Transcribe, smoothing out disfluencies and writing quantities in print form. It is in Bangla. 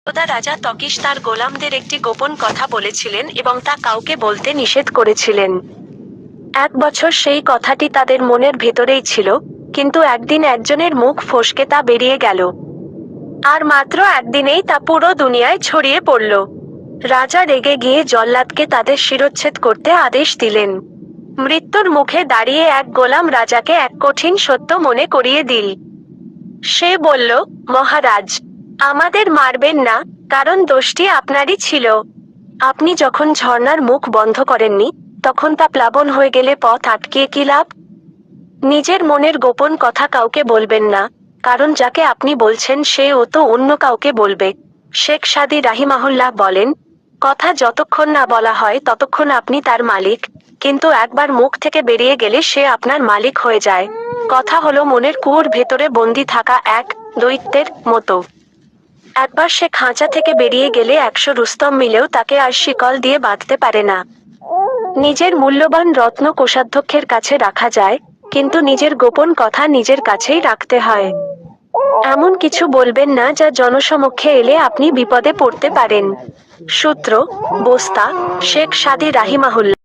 একদা রাজা তকিশ তার গোলামদের একটি গোপন কথা বলেছিলেন এবং তা কাউকে বলতে নিষেধ করেছিলেন। 1 বছর সেই কথাটি তাদের মনের ভেতরেই ছিল, কিন্তু একদিন একজনের মুখ ফসকে তা বেরিয়ে গেল। আর মাত্র একদিনেই তা পুরো দুনিয়ায় ছড়িয়ে পড়ল। রাজা রেগে গিয়ে জল্লাদকে তাদের শিরচ্ছেদ করতে আদেশ দিলেন। মৃত্যুর মুখে দাঁড়িয়ে এক গোলাম রাজাকে এক কঠিন সত্য মনে করিয়ে দিল। সে বলল, মহারাজ, আমাদের মারবেন না, কারণ দোষটি আপনারই ছিল। আপনি যখন ঝর্ণার মুখ বন্ধ করেননি, তখন তা প্লাবন হয়ে গেলে পথ আটকিয়ে কি লাভ? নিজের মনের গোপন কথা কাউকে বলবেন না, কারণ যাকে আপনি বলছেন সে ও তো অন্য কাউকে বলবে। শেখ সাদী রাহিমাহুল্লাহ বলেন, কথা যতক্ষণ না বলা হয় ততক্ষণ আপনি তার মালিক, কিন্তু একবার মুখ থেকে বেরিয়ে গেলে সে আপনার মালিক হয়ে যায়। কথা হলো মনের কুয়োর ভেতরে বন্দি থাকা এক দৈত্যের মতো। একবার সে খাঁচা থেকে বেরিয়ে গেলে 100 রুস্তম মিলেও তাকে আর শিকল দিয়ে বাঁধতে পারে না। নিজের মূল্যবান রত্ন কোষাধ্যক্ষের কাছে রাখা যায়, কিন্তু নিজের গোপন কথা নিজের কাছেই রাখতে হয়। এমন কিছু বলবেন না যা জনসমক্ষে এলে আপনি বিপদে পড়তে পারেন। সূত্র, বোস্তা, শেখ সাদী রাহিমাহুল্লাহ।